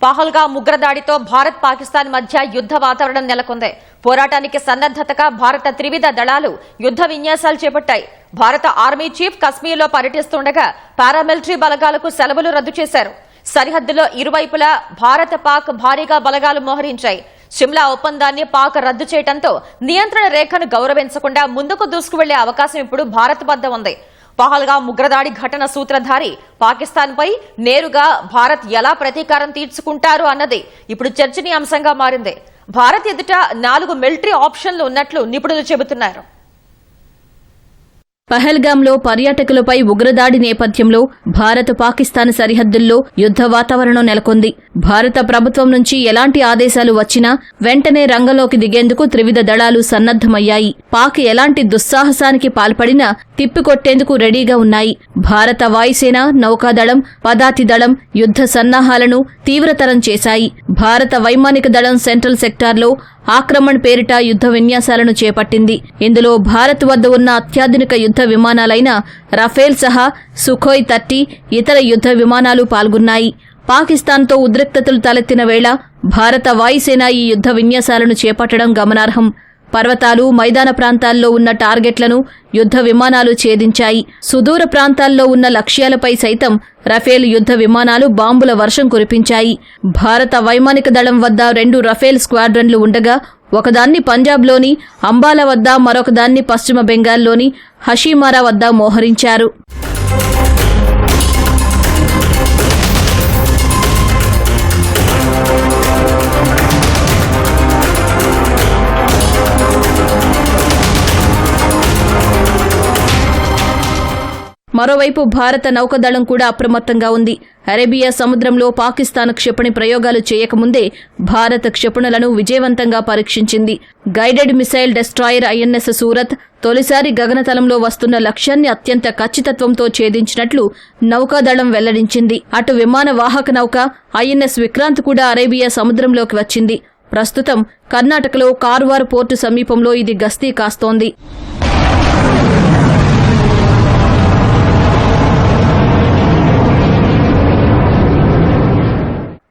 పహల్గామ్ ఉగ్రదాడితో భారత్ పాకిస్తాన్ మధ్య యుద్ధ వాతావరణం నెలకొంది. పోరాటానికి సన్నద్దతగా భారత త్రివిధ దళాలు యుద్ధ విన్యాసాలు చేపట్టాయి. భారత ఆర్మీ చీఫ్ కశ్మీర్లో పర్యటిస్తుండగా పారామిలిటరీ బలగాలకు సెలవులు రద్దు చేశారు. సరిహద్దులో ఇరువైపులా భారత పాక్ భారీగా బలగాలు మోహరించాయి. షిమ్లా ఒప్పందాన్ని పాక్ రద్దు చేయడంతో నియంత్రణ రేఖను గౌరవించకుండా ముందుకు దూసుకువెళ్లే అవకాశం ఇప్పుడు భారత్ వద్ద ఉంది. పహల్గామ్ ఉగ్రదాడి ఘటన సూత్రధారి పాకిస్తాన్ పై నేరుగా భారత్ ఎలా ప్రతీకారం తీర్చుకుంటారు అన్నది ఇప్పుడు చర్చనీయాంశంగా మారింది. భారత్ ఎదుట 4 మిలిటరీ ఆప్షన్లు ఉన్నట్లు నిపుణులు చెబుతున్నారు. పహల్గామ్లో పర్యాటకులపై ఉగ్రదాడి నేపథ్యంలో భారత పాకిస్తాన్ సరిహద్దుల్లో యుద్ధ వాతావరణం నెలకొంది. భారత ప్రభుత్వం నుంచి ఎలాంటి ఆదేశాలు వచ్చినా వెంటనే రంగంలోకి దిగేందుకు త్రివిధ దళాలు సన్నద్దమయ్యాయి. పాక్ ఎలాంటి దుస్సాహసానికి పాల్పడినా తిప్పికొట్టేందుకు రెడీగా ఉన్నాయి. భారత వాయుసేన, నౌకాదళం, పదాతి దళం యుద్ధ సన్నాహాలను తీవ్రతరం చేశాయి. భారత వైమానిక దళం సెంట్రల్ సెక్టార్లో ఆక్రమణ్ పేరిట యుద్ధ విన్యాసాలను చేపట్టింది. ఇందులో భారత్ వద్ద ఉన్న అత్యాధునిక యుద్ధ విమానాలైన రఫేల్ సహా సుఖోయ్ 30 ఇతర యుద్ధ విమానాలు పాల్గొన్నాయి. పాకిస్తాన్తో ఉద్రిక్తతలు తలెత్తిన వేళ భారత వాయుసేన ఈ యుద్ధ విన్యాసాలను చేపట్టడం గమనార్హం. పర్వతాలు, మైదాన ప్రాంతాల్లో ఉన్న టార్గెట్లను యుద్ధ విమానాలు ఛేదించాయి. సుదూర ప్రాంతాల్లో ఉన్న లక్ష్యాలపై సైతం రఫేల్ యుద్ధ విమానాలు బాంబుల వర్షం కురిపించాయి. భారత వైమానిక దళం వద్ద 2 రఫేల్ స్క్వాడ్రన్లు ఉండగా ఒకదాన్ని పంజాబ్లోని అంబాలా వద్ద, మరొకదాన్ని పశ్చిమ బెంగాల్లోని హషీమారా వద్ద మోహరించారు. మరోవైపు భారత నౌకాదళం కూడా అప్రమత్తంగా ఉంది. అరేబియా సముద్రంలో పాకిస్తాన్ క్షిపణి ప్రయోగాలు చేయకముందే భారత క్షిపణులను విజయవంతంగా పరీక్షించింది. Guided missile destroyer INS Surat తొలిసారి గగనతలంలో వస్తున్న లక్ష్యాన్ని అత్యంత ఖచ్చితత్వంతో ఛేదించినట్లు నౌకాదళం వెల్లడించింది. అటు విమాన వాహక నౌక ఐఎన్ఎస్ విక్రాంత్ కూడా అరేబియా సముద్రంలోకి వచ్చింది. ప్రస్తుతం కర్ణాటకలో కార్వార్ పోర్టు సమీపంలో ఇది గస్తీ కాస్తోంది.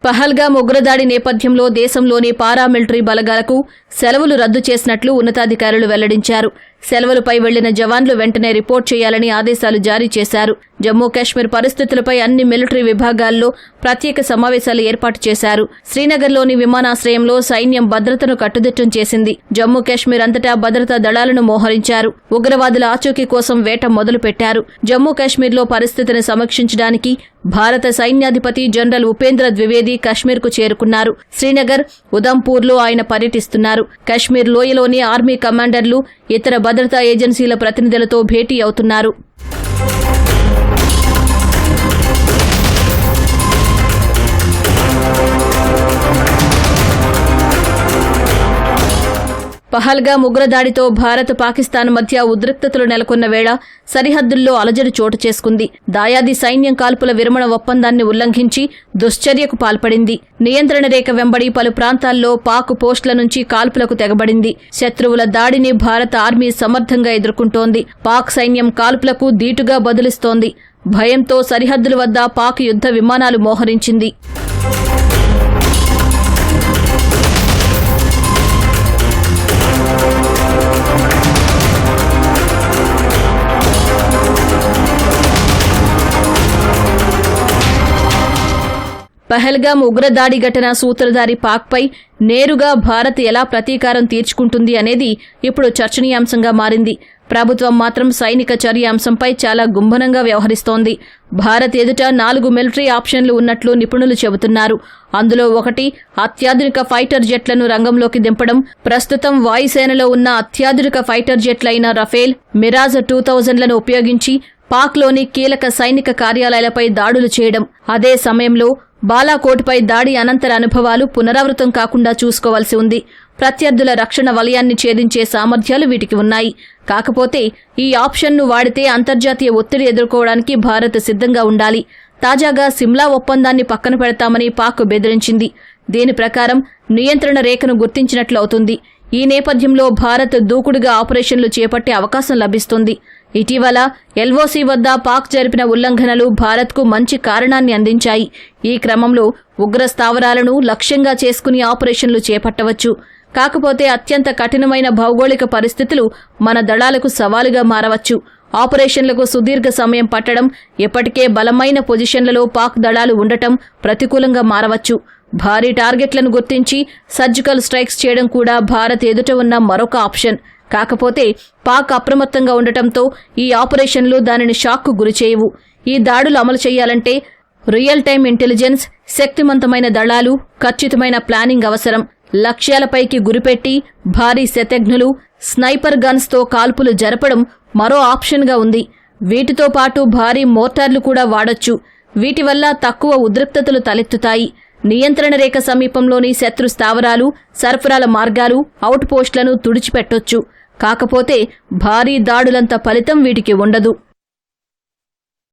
పహల్గామ్ ఉగ్రదాడి నేపథ్యంలో దేశంలోని పారామిలిటరీ బలగాలకు సెలవులు రద్దు చేసినట్లు ఉన్నతాధికారులు వెల్లడించారు. సెలవులపై వెళ్లిన జవాన్లు వెంటనే రిపోర్ట్ చేయాలని ఆదేశాలు జారీ చేశారు. జమ్మూ కాశ్మీర్ పరిస్థితులపై అన్ని మిలిటరీ విభాగాల్లో ప్రత్యేక సమావేశాలు ఏర్పాటు చేశారు. శ్రీనగర్లోని విమానాశ్రయంలో సైన్యం భద్రతను కట్టుదిట్టం చేసింది. జమ్మూ కాశ్మీర్ అంతటా భద్రతా దళాలను మోహరించారు. ఉగ్రవాదుల ఆచూకీ కోసం వేట మొదలుపెట్టారు. జమ్మూ కాశ్మీర్లో పరిస్థితిని సమీక్షించడానికి భారత సైన్యాధిపతి జనరల్ ఉపేంద్ర ద్వివేది కశ్మీర్కు చేరుకున్నారు. శ్రీనగర్, ఉదంపూర్లో ఆయన పర్యటిస్తున్నారు. కశ్మీర్ లోయలోని ఆర్మీ కమాండర్లు, ఇతర భద్రతా ఏజెన్సీల ప్రతినిధులతో భేటీ అవుతున్నారు. పహల్గామ్ ఉగ్రదాడితో భారత్ పాకిస్తాన్ మధ్య ఉద్రిక్తతలు నెలకొన్న వేళ సరిహద్దుల్లో అలజడి చోటు చేసుకుంది. దాయాది సైన్యం కాల్పుల విరమణ ఒప్పందాన్ని ఉల్లంఘించి దుశ్చర్యకు పాల్పడింది. నియంత్రణ రేఖ వెంబడి పలు ప్రాంతాల్లో పాక్ పోస్టుల నుంచి కాల్పులకు తెగబడింది. శత్రువుల దాడిని భారత ఆర్మీ సమర్థంగా ఎదుర్కొంటోంది. పాక్ సైన్యం కాల్పులకు ధీటుగా బదులిస్తోంది. భయంతో సరిహద్దుల వద్ద పాక్ యుద్ధ విమానాలు మోహరించింది. పహల్గామ్ ఉగ్రదాడి ఘటన సూత్రధారి పాక్పై నేరుగా భారత్ ఎలా ప్రతీకారం తీర్చుకుంటుంది అనేది ఇప్పుడు చర్చనీయాంశంగా మారింది. ప్రభుత్వం మాత్రం సైనిక చర్య అంశంపై చాలా గుంభనంగా వ్యవహరిస్తోంది. భారత్ ఎదుట 4 మిలిటరీ ఆప్షన్లు ఉన్నట్లు నిపుణులు చెబుతున్నారు. అందులో ఒకటి అత్యాధునిక ఫైటర్ జెట్లను రంగంలోకి దింపడం. ప్రస్తుతం వాయుసేనలో ఉన్న అత్యాధునిక ఫైటర్ జెట్లైన రఫేల్, మిరాజ్ 2000లను ఉపయోగించి పాక్లోని కీలక సైనిక కార్యాలయాలపై దాడులు చేయడం. అదే సమయంలో బాలాకోట్పై దాడి అనంతర అనుభవాలు పునరావృతం కాకుండా చూసుకోవాల్సి ఉంది. ప్రత్యర్థుల రక్షణ వలయాన్ని ఛేదించే సామర్థ్యాలు వీటికి ఉన్నాయి. కాకపోతే ఈ ఆప్షన్ను వాడితే అంతర్జాతీయ ఒత్తిడి ఎదుర్కోవడానికి భారత్ సిద్ధంగా ఉండాలి. తాజాగా సిమ్లా ఒప్పందాన్ని పక్కన పెడతామని పాక్ బెదిరించింది. దీని ప్రకారం నియంత్రణ రేఖను గుర్తించినట్లు అవుతుంది. ఈ నేపథ్యంలో భారత్ దూకుడుగా ఆపరేషన్లు చేపట్టే అవకాశం లభిస్తుంది. ఇటీవల ఎల్ఓసి వద్ద పాక్ జరిపిన ఉల్లంఘనలు భారత్కు మంచి కారణాన్ని అందించాయి. ఈ క్రమంలో ఉగ్ర స్థావరాలను లక్ష్యంగా చేసుకుని ఆపరేషన్లు చేపట్టవచ్చు. కాకపోతే అత్యంత కఠినమైన భౌగోళిక పరిస్థితులు మన దళాలకు సవాలుగా మారవచ్చు. ఆపరేషన్లకు సుదీర్ఘ సమయం పట్టడం, ఇప్పటికే బలమైన పొజిషన్లలో పాక్ దళాలు ఉండటం ప్రతికూలంగా మారవచ్చు. భారీ టార్గెట్లను గుర్తించి సర్జికల్ స్ట్రైక్స్ చేయడం కూడా భారత్ ఎదుట ఉన్న మరొక ఆప్షన్. కాకపోతే పాక్ అప్రమత్తంగా ఉండటంతో ఈ ఆపరేషన్లు దానిని షాక్కు గురిచేయవు. ఈ దాడులు అమలు చేయాలంటే రియల్ టైం ఇంటెలిజెన్స్, శక్తివంతమైన దళాలు, ఖచ్చితమైన ప్లానింగ్ అవసరం. లక్ష్యాలపైకి గురిపెట్టి భారీ శతఘ్నులు, స్నైపర్ గన్స్తో కాల్పులు జరపడం మరో ఆప్షన్గా ఉంది. వీటితో పాటు భారీ మోర్టార్లు కూడా వాడొచ్చు. వీటి వల్ల తక్కువ ఉద్రిక్తతలు తలెత్తుతాయి. నియంత్రణ రేఖ సమీపంలోని శత్రు స్థావరాలు, సరఫరాల మార్గాలు, అవుట్ పోస్టులను తుడిచిపెట్టొచ్చు. కాకపోతే భారీ దాడులంత ఫలితం వీటికి ఉండదు.